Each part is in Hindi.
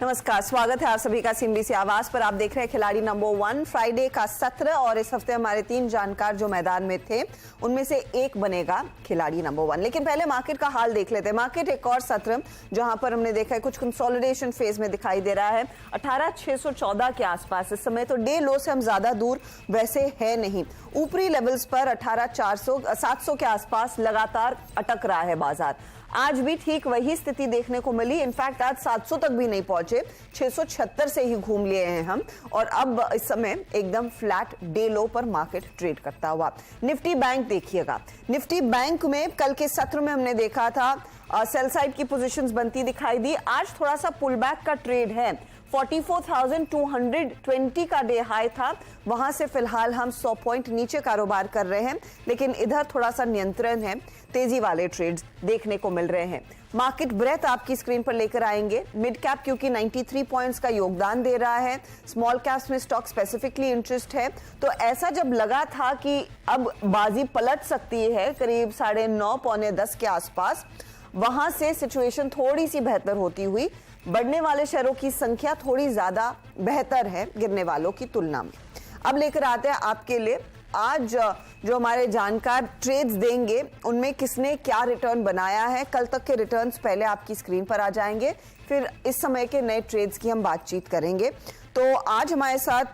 नमस्कार, स्वागत है आप सभी का सीएनबीसी आवाज पर। आप देख रहे हैं खिलाड़ी नंबर 1 फ्राइडे का सत्र और इस हफ्ते हमारे 3 जानकार जो मैदान में थे उनमें से एक बनेगा खिलाड़ी नंबर 1। लेकिन पहले मार्केट का हाल देख लेते हैं। मार्केट एक और सत्र जहां पर हमने देखा है कुछ कंसोलिडेशन फेज में दिखाई दे रहा है 18,614 के आसपास इस समय। तो डे लो से हम ज्यादा दूर वैसे है नहीं। ऊपरी लेवल्स पर 18,700 के आसपास लगातार अटक रहा है बाजार। आज भी ठीक वही स्थिति देखने को मिली। इनफैक्ट आज 700 तक भी नहीं पहुंचे, 676 से ही घूम लिए हैं हम और अब इस समय एकदम फ्लैट डे लो पर मार्केट ट्रेड करता हुआ। निफ्टी बैंक देखिएगा, निफ्टी बैंक में कल के सत्र में हमने देखा था सेल साइड की पोजीशंस बनती दिखाई दी। आज थोड़ा सा पुल बैक का ट्रेड है। 44,220 का डे हाई था, वहां से फिलहाल हम 100 पॉइंट नीचे कारोबार कर रहे हैं, लेकिन इधर थोड़ा सा नियंत्रण है, तेजी वाले ट्रेड्स देखने को मिल रहे हैं। मार्केट ब्रेथ आपकी स्क्रीन पर लेकर आएंगे। मिड कैप क्योंकि 93 पॉइंट्स का योगदान दे रहा है, स्मॉल कैप्स में स्टॉक स्पेसिफिकली इंटरेस्ट है। तो ऐसा जब लगा था कि अब बाजी पलट सकती है करीब 9:30 पौने 10 के आसपास, वहां से सिचुएशन थोड़ी सी बेहतर होती हुई बढ़ने वाले शेयरों की संख्या थोड़ी ज्यादा बेहतर है गिरने वालों की तुलना में। अब लेकर आते हैं आपके लिए आज जो हमारे जानकार ट्रेड्स देंगे उनमें किसने क्या रिटर्न बनाया है। कल तक के रिटर्न्स पहले आपकी स्क्रीन पर आ जाएंगे, फिर इस समय के नए ट्रेड्स की हम बातचीत करेंगे। तो आज हमारे साथ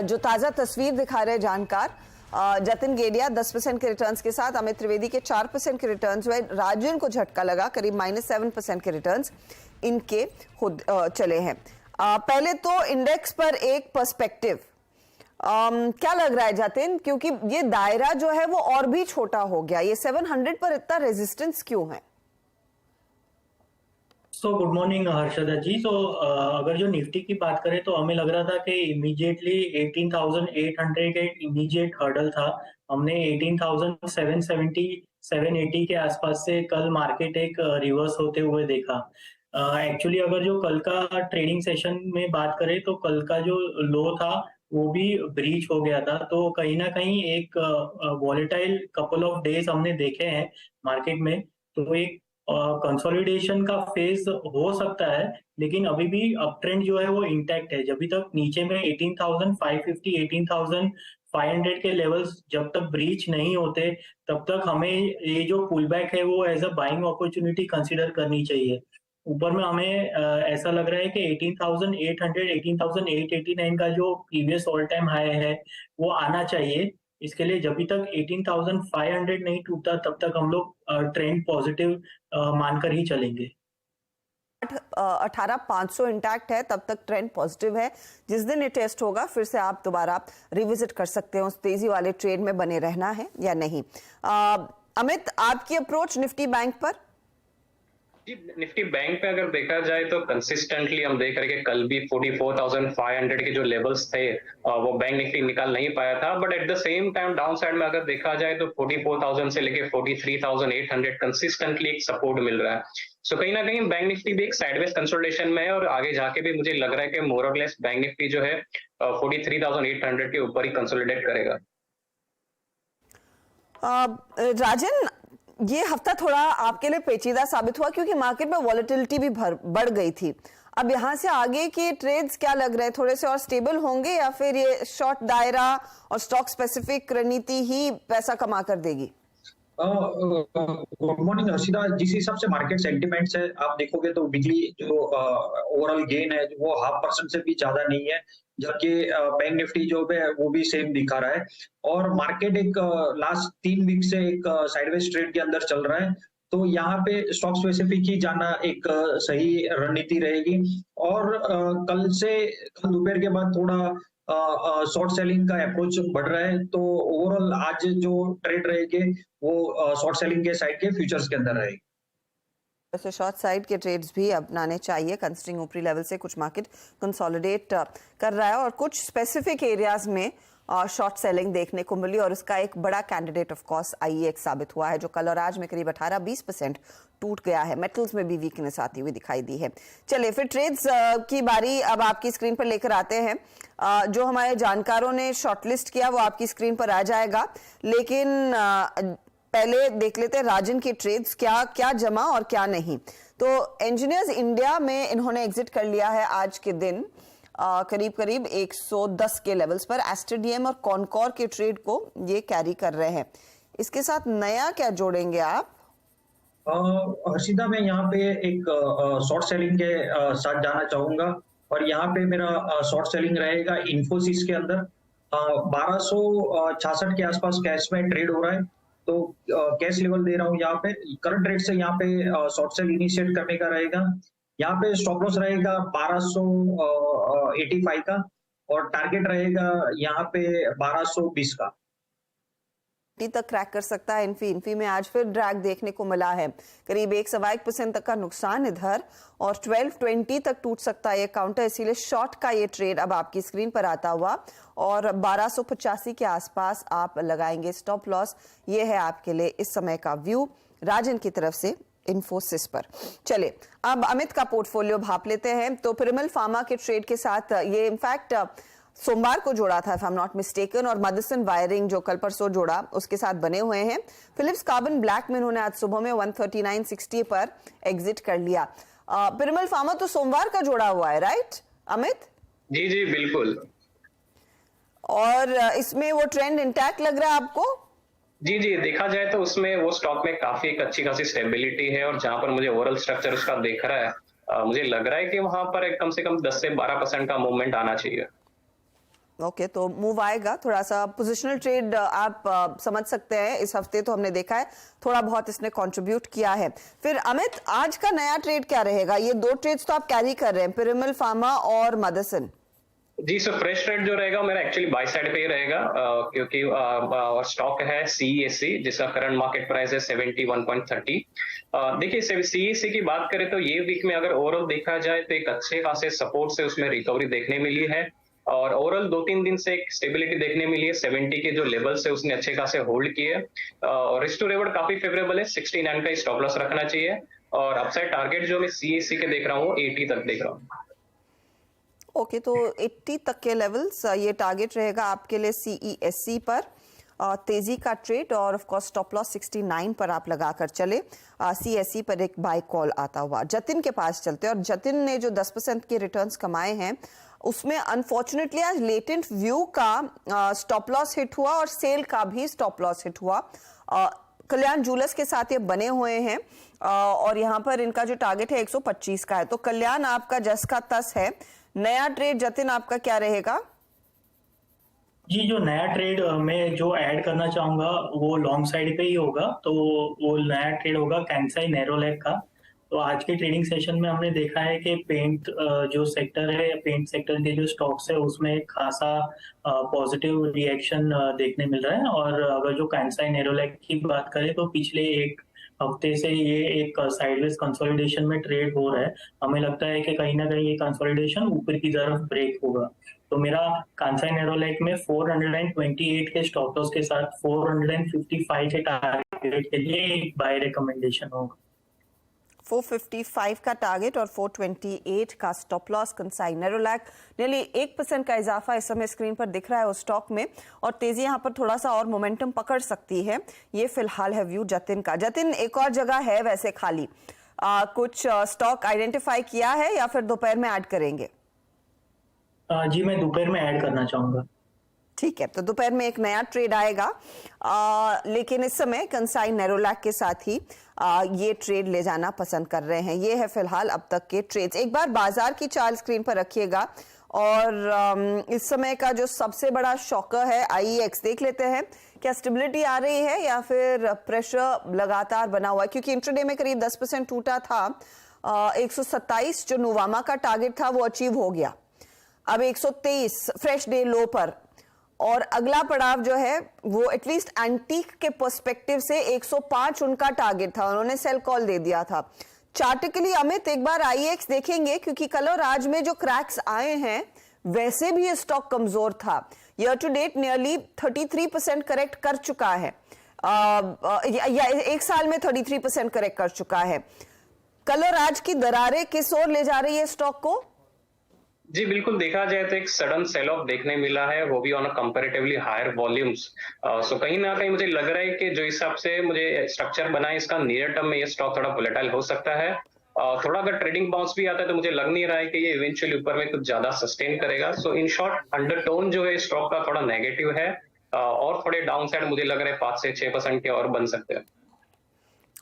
जो ताजा तस्वीर दिखा रहे जानकार जतिन गेडिया 10% के रिटर्न्स के साथ, अमित त्रिवेदी के 4% के रिटर्न्स हुए, राजन को झटका लगा, करीब -7% के रिटर्न्स इनके खुद चले हैं। पहले तो इंडेक्स पर एक पर्सपेक्टिव क्या लग रहा है जतिन, क्योंकि ये दायरा जो है वो और भी छोटा हो गया, ये 700 पर इतना रेजिस्टेंस क्यों है? गुड मॉर्निंग हर्षदा जी। अगर जो निफ्टी की बात करें तो हमें लग रहा था कि इमीडिएटली 18,800 के इमीडिएट हर्डल था। हमने 18,770 780 के आसपास से कल मार्केट एक रिवर्स होते हुए देखा। एक्चुअली अगर जो कल का ट्रेडिंग सेशन में बात करें तो कल का जो लो था वो भी ब्रीच हो गया था। तो कहीं ना कहीं एक वॉलेटाइल कपल ऑफ डेज हमने देखे हैं मार्केट में। तो एक कंसोलिडेशन का फेज हो सकता है, लेकिन अभी भी अप ट्रेंड जो है वो इंटैक्ट है। जब तक नीचे में 18,550 18,500 के लेवल्स जब तक ब्रीच नहीं होते तब तक हमें ये जो पुल बैक है वो as a buying opportunity consider करनी चाहिए। ऊपर में हमें ऐसा लग रहा है कि 18,800 18,889 का जो प्रीवियस ऑल टाइम हाई है वो आना चाहिए। इसके लिए जब तक 18,500 नहीं टूटता तब तक हम लोग ट्रेंड पॉजिटिव मानकर ही चलेंगे। 18,500 इंटैक्ट है, तब तक ट्रेंड पॉजिटिव है। जिस दिन ये टेस्ट होगा फिर से आप दोबारा रिविजिट कर सकते हैं, उस तेजी वाले ट्रेड में बने रहना है या नहीं। अमित, आपकी अप्रोच निफ्टी बैंक पर? निफ्टी बैंक पे अगर देखा जाए तो कंसिस्टेंटली हम देख रहे हैं कि कल भी 44,500 के जो लेवल्स थे वो बैंक निफ्टी निकाल नहीं पाया था। But at the same time down side में अगर देखा जाए तो 44,000 से लेके 43,800 कंसिस्टेंटली एक सपोर्ट मिल रहा है। सो कहीं ना कहीं बैंक निफ्टी भी एक साइडवेज कंसोलिडेशन में है और आगे जाके भी मुझे लग रहा है कि मोर और लेस बैंक निफ्टी जो है 43,800 के ऊपर ही कंसोलिडेट करेगा। राजन, ये हफ्ता थोड़ा आपके लिए पेचीदा साबित हुआ क्योंकि मार्केट में वॉलेटिलिटी भी बढ़ गई थी। अब यहाँ से आगे के ट्रेड्स क्या लग रहे हैं, थोड़े से और स्टेबल होंगे या फिर ये शॉर्ट दायरा और स्टॉक स्पेसिफिक रणनीति ही पैसा कमा कर देगी? Good morning Harshita. जिस हिसाब से मार्केट सेंटिमेंट्स है आप देखोगे तो वीकली जो ओवरऑल गेन है वो 0.5% से भी ज्यादा नहीं है, जबकि बैंक निफ्टी जो है वो भी सेम दिखा रहा है। और मार्केट एक लास्ट 3 वीक से एक साइडवेज ट्रेड के अंदर चल रहा है। तो यहाँ पे स्टॉक स्पेसिफिक ही जाना एक सही रणनीति रहेगी। और कल दोपहर के बाद थोड़ा शॉर्ट सेलिंग का अप्रोच बढ़ रहा है। तो ओवरऑल आज जो ट्रेड रहेंगे वो शॉर्ट सेलिंग के साइड के फ्यूचर्स के अंदर रहेगी। वैसे शॉर्ट साइड के ट्रेड्स भी अपनाने चाहिए, कंसिडरिंग ऊपरी लेवल से कुछ मार्केट कंसोलिडेट कर रहा है और कुछ स्पेसिफिक एरियाज में शॉर्ट सेलिंग देखने को मिली और उसका एक बड़ा कैंडिडेट ऑफ कोर्स आईईएक्स साबित हुआ है, जो कल और आज में करीब 18-20% टूट गया है। मेटल्स में भी वीकनेस आती हुई दिखाई दी है। चलिए फिर ट्रेड्स की बारी अब आपकी स्क्रीन पर लेकर आते हैं। जो हमारे जानकारों ने शॉर्टलिस्ट किया वो आपकी स्क्रीन पर आ जाएगा, लेकिन पहले देख लेते हैं राजन की ट्रेड्स, क्या क्या जमा और क्या नहीं। तो इंजीनियर्स इंडिया में इन्होंने एग्जिट कर लिया है आज के दिन करीब करीब 110 के लेवल्स पर। एस्टेडियम और कॉनकॉर के ट्रेड को ये कैरी कर रहे हैं। इसके साथ नया क्या जोड़ेंगे आप? हर्षिता, मैं यहाँ पे एक शॉर्ट सेलिंग के साथ जाना चाहूंगा और यहाँ पे मेरा शॉर्ट सेलिंग रहेगा इन्फोसिस के अंदर। 1266 के आसपास कैश में ट्रेड हो रहा है, तो कैश लेवल दे रहा हूँ यहाँ पे। करंट रेट से यहाँ पे शॉर्ट सेल इनिशिएट करने का रहेगा। यहाँ पे स्टॉप लॉस रहेगा 1285 का और टारगेट रहेगा यहाँ पे 1220 का। तक क्रैक कर सकता है इन्फी में आज फिर ड्रैग देखने को मिला है, करीब 1.1% तक का नुकसान इधर और 1220 तक टूट सकता है ये काउंटर, इसीलिए शॉर्ट का ये ट्रेड अब आपकी स्क्रीन पर आता हुआ और 1285 के आसपास आप लगाएंगे स्टॉप लॉस। ये है आपके लिए इस समय का व्यू राजन की तरफ से इन्फोसिस पर। चलिए अब अमित का पोर्टफोलियो भाप लेते हैं। तो पिरामल फार्मा के ट्रेड के साथ ये इनफैक्ट सोमवार को जोड़ा था if I am not mistaken, और मदरसन वायरिंग जो कल परसों जोड़ा उसके साथ बने हुए हैं। फिलिप्स कार्बन ब्लैक में उन्होंने आज सुबह में 139.60 पर एग्जिट कर लिया। पिरामल फार्मा तो सोमवार का जोड़ा हुआ है, राइट अमित? जी जी बिल्कुल। और इसमें वो ट्रेंड इंटैक्ट लग रहा है आपको? जी जी, देखा जाए तो उसमें वो स्टॉक में काफी एक अच्छी खासी स्टेबिलिटी है और जहां पर मुझे ओवरऑल स्ट्रक्चर उसका देख रहा है, मुझे लग रहा है कि वहां पर कम से कम 10 से 12% का मूवमेंट आना चाहिए। ओके, तो मूव आएगा। थोड़ा सा पोजिशनल ट्रेड आप समझ सकते हैं, इस हफ्ते तो हमने देखा है थोड़ा बहुत इसने कंट्रीब्यूट किया है। फिर अमित, आज का नया ट्रेड क्या रहेगा? ये दो ट्रेड्स तो आप कैरी कर रहे हैं, पिरामल फार्मा और मदरसन। जी, सो फ्रेश ट्रेड जो रहेगा मेरा एक्चुअली बाय साइड पे ही रहेगा, क्योंकि स्टॉक है CESC जिसका करंट मार्केट प्राइस है 71.30। देखिए CESC की बात करें तो ये वीक में अगर ओवरऑल देखा जाए तो एक अच्छे खासे सपोर्ट से उसमें रिकवरी देखने मिली है और ओवरऑल 2-3 दिन से एक स्टेबिलिटी देखने मिली है। 70 के जो लेवल्स है उसने अच्छे खासे होल्ड किए और रिस्क टू रिवॉर्ड काफी फेवरेबल है। 69 का स्टॉप लॉस रखना चाहिए और अपसाइड टारगेट जो मैं CESC के देख रहा हूँ 80 तक देख रहा हूँ। ओके, तो 80 तक के लेवल्स ये टारगेट रहेगा आपके लिए CESC पर। तेजी का ट्रेड और ऑफ कोर्स स्टॉप लॉस 69 पर आप लगाकर चले। CESC पर एक बाय कॉल आता हुआ। जतिन के पास चलते हैं और जतिन ने जो 10% के रिटर्न्स कमाए हैं उसमें अनफॉर्चुनेटली आज लेटेंट व्यू का स्टॉप लॉस हिट हुआ और सेल का भी स्टॉप लॉस हिट हुआ। कल्याण जूलर्स के साथ ये बने हुए हैं और यहाँ पर इनका जो टारगेट है 125 का है। तो कल्याण आपका जस का तस है। नया ट्रेड जतिन आपका क्या रहेगा? जी, जो नया ट्रेड मैं जो ऐड करना चाहूंगा वो लॉन्ग साइड पे ही होगा। तो वो नया ट्रेड होगा कैंसाई नैरोलैक का। तो आज के ट्रेडिंग सेशन में हमने देखा है कि पेंट जो सेक्टर है, पेंट सेक्टर के जो स्टॉक्स है उसमें खासा पॉजिटिव रिएक्शन देखने मिल रहा है। और अगर जो कैंसाई नैरोलैक की बात करें तो पिछले एक हफ्ते से ये एक साइडवेज कंसोलिडेशन में ट्रेड हो रहा है। हमें लगता है कि कहीं ना कहीं ये कंसोलिडेशन ऊपर की तरफ ब्रेक होगा। तो मेरा कैंसाई नैरोलैक में 428 के स्टॉप लॉस के साथ 455 के टारगेट के लिए एक बाय रिकमेंडेशन होगा। 455 का टारगेट और 428 का स्टॉप लॉस। कंसाई नैरोलैक नेarly 1% का इजाफा इस समय स्क्रीन पर दिख रहा है उस स्टॉक में और तेजी यहां पर थोड़ा सा और मोमेंटम पकड़ सकती है। ये फिलहाल है व्यू जतिन का। जतिन, एक और जगह है वैसे खाली, कुछ स्टॉक आइडेंटिफाई किया है या फिर दोपहर में ऐड करेंगे? जी, मैं दोपहर में ऐड करना चाहूंगा। ठीक है, तो दोपहर में एक नया ट्रेड आएगा लेकिन इस समय कंसाई नैरोलैक के साथ ही ये ट्रेड ले जाना पसंद कर रहे हैं। ये है फिलहाल अब तक के ट्रेड्स। एक बार बाजार की चाल स्क्रीन पर रखिएगा और इस समय का जो सबसे बड़ा शॉकर है IEX देख लेते हैं। क्या स्टेबिलिटी आ रही है या फिर प्रेशर लगातार बना हुआ है? क्योंकि इंट्राडे में करीब 10% टूटा था। 127 जो नोवामा का टारगेट था वो अचीव हो गया। अब 123 फ्रेश डे लो पर और अगला पड़ाव जो है वो एटलीस्ट एंटीक के पर्सपेक्टिव से 105 उनका टारगेट था, उन्होंने सेल कॉल दे दिया था। चार्टिकली अमित एक बार IEX देखेंगे क्योंकि कल और आज में जो क्रैक्स आए हैं वैसे भी ये स्टॉक कमजोर था। Year to date nearly 33% correct कर चुका है या एक साल में 33% करेक्ट कर चुका है। कल और आज की दरारें किस ओर ले जा रही है स्टॉक को? जी, बिल्कुल देखा जाए तो एक सडन सेल ऑफ देखने मिला है, वो भी on a comparatively higher volumes. So कहीं न कहीं मुझे लग रहा है कि जो हिसाब से मुझे स्ट्रक्चर बना है इसका, नियर टर्म में ये स्टॉक थोड़ा वोलेटाइल हो सकता है। थोड़ा अगर ट्रेडिंग बाउंस भी आता है तो मुझे लग नहीं रहा है कि ये इवेंचुअली ऊपर में कुछ ज़्यादा सस्टेन करेगा। सो इन शॉर्ट अंडरटोन जो है स्टॉक का थोड़ा नेगेटिव है, और थोड़े डाउनसाइड मुझे लग रहा है 5 से 6% के और बन सकते हैं।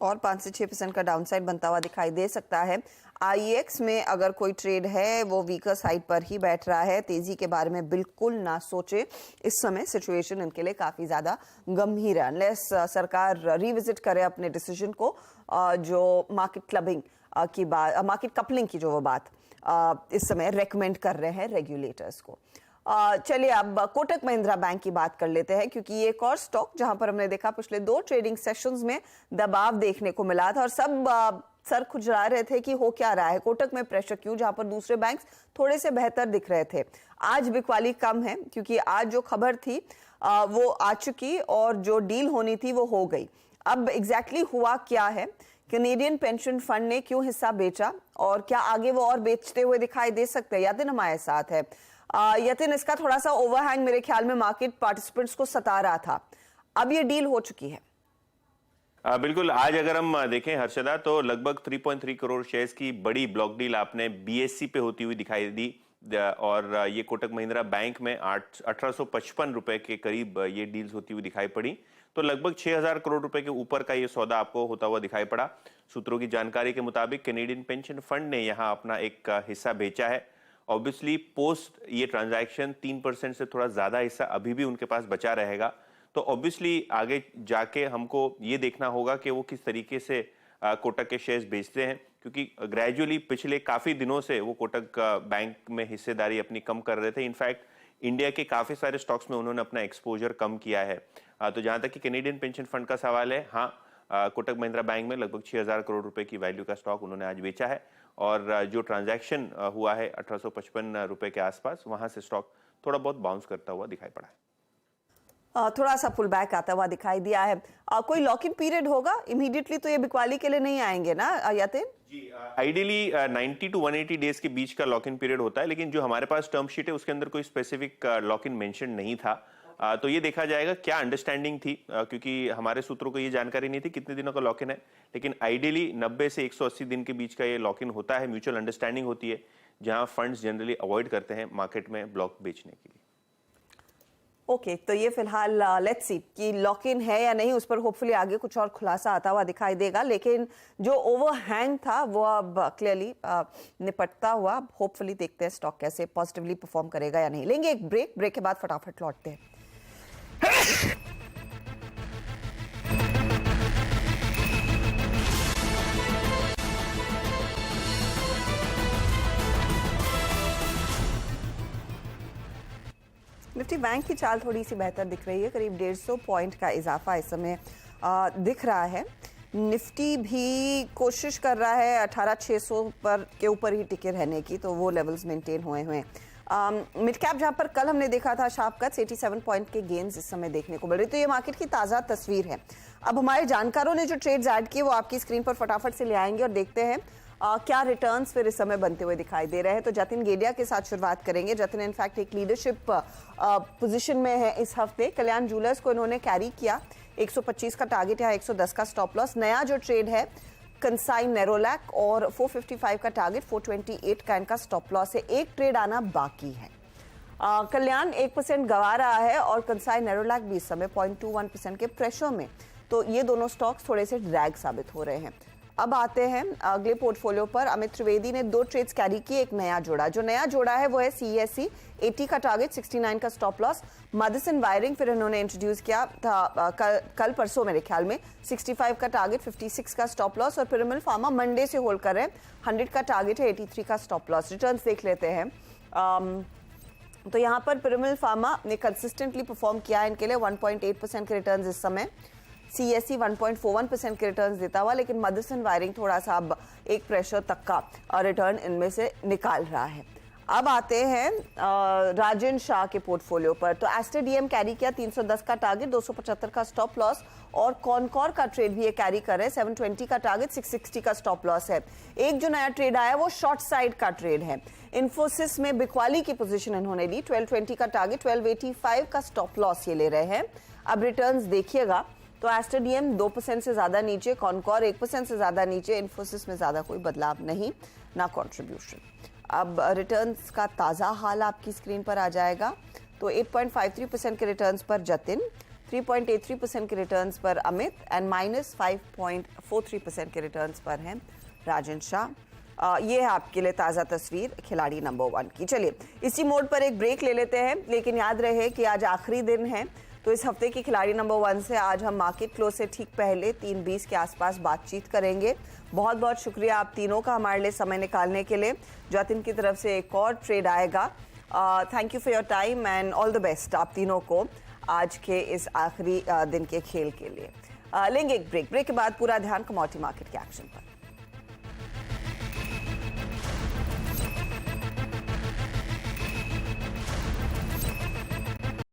और 5 से 6% का डाउनसाइड बनता हुआ दिखाई दे सकता है। आईएक्स में अगर कोई ट्रेड है वो वीकर साइड पर ही बैठ रहा है, तेजी के बारे में बिल्कुल ना सोचे। इस समय सिचुएशन इनके लिए काफी ज्यादा गंभीर है, अनलेस सरकार रिविजिट करे अपने डिसीजन को, जो मार्केट क्लबिंग की बात, मार्केट कपलिंग की जो वो बात इस समय रेकमेंड कर रहे हैं रेगुलेटर्स को। चलिए अब कोटक महिंद्रा बैंक की बात कर लेते हैं, क्योंकि ये एक और स्टॉक जहां पर हमने देखा पिछले 2 ट्रेडिंग सेशंस में दबाव देखने को मिला था और सब सर खुजला रहे थे कि हो क्या रहा है, कोटक में प्रेशर क्यों, जहां पर दूसरे बैंक्स थोड़े से बेहतर दिख रहे थे। आज बिकवाली कम है क्योंकि आज जो खबर थी वो आ चुकी और जो डील होनी थी वो हो गई। अब एग्जैक्टली हुआ क्या है, कैनेडियन पेंशन फंड ने क्यों हिस्सा बेचा और क्या आगे वो और बेचते हुए दिखाई दे सकते हैं? यतिन हमारे साथ है। यतिन, इसका थोड़ा सा ओवरहैंग मेरे ख्याल में मार्केट पार्टिसिपेंट्स को सता रहा था, अब ये डील हो चुकी है। बिल्कुल, आज अगर हम देखें हर्षदा तो लगभग 3.3 करोड़ शेयर्स की बड़ी ब्लॉक डील आपने बीएससी पे होती हुई दिखाई दी और ये कोटक महिंद्रा बैंक में 1855 रुपए के करीब ये डील्स होती हुई दिखाई पड़ी। तो लगभग 6000 करोड़ रुपए के ऊपर का ये सौदा आपको होता हुआ दिखाई पड़ा। सूत्रों की जानकारी के मुताबिक कैनेडियन पेंशन फंड ने यहाँ अपना एक हिस्सा बेचा है। ऑब्वियसली पोस्ट ये ट्रांजैक्शन 3% से थोड़ा ज्यादा हिस्सा अभी भी उनके पास बचा रहेगा। तो ऑब्वियसली आगे जाके हमको ये देखना होगा कि वो किस तरीके से कोटक के शेयर्स बेचते हैं, क्योंकि ग्रेजुअली पिछले काफी दिनों से वो कोटक बैंक में हिस्सेदारी अपनी कम कर रहे थे। इनफैक्ट इंडिया के काफी सारे स्टॉक्स में उन्होंने अपना एक्सपोजर कम किया है। तो जहां तक कि कैनेडियन पेंशन फंड का सवाल है, हाँ, कोटक महिंद्रा बैंक में लगभग 6000 करोड़ रुपए की वैल्यू का स्टॉक उन्होंने आज बेचा है और जो ट्रांजैक्शन हुआ है 1855 रुपए के आसपास, वहां से स्टॉक थोड़ा बहुत बाउंस करता हुआ दिखाई पड़ा है। थोड़ा सा पुल बैक आता हुआ दिखाई दिया है। कोई लॉक इन पीरियड होगा इमीडिएटली, तो ये बिकवाली के लिए नहीं आएंगे ना यतिन? जी, आइडियली 90 टू 180 डेज के बीच का लॉक इन पीरियड होता है, लेकिन जो हमारे पास टर्म शीट है उसके अंदर कोई स्पेसिफिक लॉक इन मेंशन नहीं था। तो ये देखा जाएगा क्या अंडरस्टैंडिंग थी, क्योंकि हमारे सूत्रों को ये जानकारी नहीं थी कितने दिनों का लॉक इन है, लेकिन आइडियली 90 से 180 दिन के बीच का ये लॉक इन होता है। म्यूचुअल अंडरस्टैंडिंग होती है जहां फंड्स जनरली अवॉइड करते हैं मार्केट में ब्लॉक बेचने के लिए। ओके, तो ये फिलहाल लेट्स सी कि लॉक इन है या नहीं, उस पर होपफुली आगे कुछ और खुलासा आता हुआ दिखाई देगा। लेकिन जो ओवरहैंग था वो अब क्लियरली निपटता हुआ, होपफुली देखते हैं स्टॉक कैसे पॉजिटिवली परफॉर्म करेगा या नहीं। लेंगे एक ब्रेक के बाद फटाफट लौटते हैं। निफ्टी बैंक की चाल थोड़ी सी बेहतर दिख रही है, करीब 150 पॉइंट का इजाफा इस समय दिख रहा है। निफ्टी भी कोशिश कर रहा है 18600 पर के ऊपर ही टिके रहने की, तो वो लेवल्स मेंटेन हुए हैं। मिड कैप जहां पर कल हमने देखा था शार्प कट्स, 87 पॉइंट के गेन्स इस समय देखने को मिल रही, तो ये मार्केट की ताज़ा तस्वीर है। अब हमारे जानकारों ने जो ट्रेड्स ऐड किए वो आपकी स्क्रीन पर फटाफट से ले आएंगे और देखते हैं क्या रिटर्न्स फिर इस समय बनते हुए दिखाई दे रहे हैं। तो जतिन गेडिया के साथ शुरुआत करेंगे। जतिन इनफैक्ट एक लीडरशिप पोजीशन में है इस हफ्ते। कल्याण ज्वेलर्स को इन्होंने कैरी किया, 125 का टारगेट है, 110 का स्टॉप लॉस। नया जो ट्रेड है कंसाइन नेरोलैक और 455 का टारगेट, 428 का इनका स्टॉप लॉस है। एक ट्रेड आना बाकी है। कल्याण 1% गवा रहा है और कंसाइन नेरोलैक भी इस समय 0.21% के प्रेशर में, तो ये दोनों स्टॉक्स थोड़े से ड्रैग साबित हो रहे हैं। अब आते हैं अगले पोर्टफोलियो पर। अमित त्रिवेदी ने 2 ट्रेड्स कैरी किए, एक नया जोड़ा। जो नया जोड़ा है वो है सीएससी, 80 का टारगेट, 69 का स्टॉप लॉस। मदरसन वायरिंग फिर इन्होंने इंट्रोड्यूस किया था कल परसों मेरे ख्याल में, 65 का टारगेट, 56 का स्टॉप लॉस। और पिरामिल फार्मा मंडे से होल्ड कर रहे हैं, 100 का टारगेट है, 83 का स्टॉप लॉस। रिटर्न्स देख लेते हैं। तो यहाँ पर पिरामिल फार्मा ने कंसिस्टेंटली परफॉर्म किया है, इनके लिए 1.8% के रिटर्न्स इस समय। सीएससी 1.41% के रिटर्न्स देता हुआ, लेकिन मदरसन वायरिंग थोड़ा सा अब एक प्रेशर तक का रिटर्न इनमें से निकाल रहा है। अब आते हैं राजन शाह के पोर्टफोलियो पर। तो एस्टर डीएम कैरी किया 310 का टारगेट, 275 का स्टॉप लॉस, और कॉनकॉर का ट्रेड भी ये कैरी कर रहे हैं, 720 का टारगेट, 660 का स्टॉप लॉस है। एक जो नया ट्रेड आया वो शॉर्ट साइड का ट्रेड है। इन्फोसिस में बिकवाली की पोजीशन इन्होंने ली, 1220 का टारगेट, 1285 का स्टॉप लॉस ये ले रहे हैं। अब रिटर्न्स देखिएगा तो एस्टर डीएम 2% से ज्यादा नीचे, कॉनकॉर 1% से ज्यादा नीचे, इन्फोसिस में ज्यादा कोई बदलाव नहीं, ना कॉन्ट्रीब्यूशन। अब रिटर्न्स का ताज़ा हाल आपकी स्क्रीन पर आ जाएगा। तो 8.53% के रिटर्न्स पर जतिन, 3.83% के रिटर्न्स पर अमित एंड -5.43% के रिटर्न्स पर हैं राजन शाह। ये है आपके लिए ताज़ा तस्वीर खिलाड़ी नंबर 1 की। चलिए इसी मोड पर एक ब्रेक ले लेते हैं, लेकिन याद रहे कि आज आखिरी दिन है, तो इस हफ्ते की खिलाड़ी नंबर 1 से आज हम मार्केट क्लोज से ठीक पहले 3:20 के आसपास बातचीत करेंगे। बहुत बहुत शुक्रिया आप तीनों का हमारे लिए समय निकालने के लिए। जतिन की तरफ से एक और ट्रेड आएगा। Thank you for your time and all the best आप तीनों को आज के इस आखिरी दिन के खेल के लिए। लेंगे एक ब्रेक के बाद पूरा ध्यान कमोडिटी मार्केट के एक्शन पर।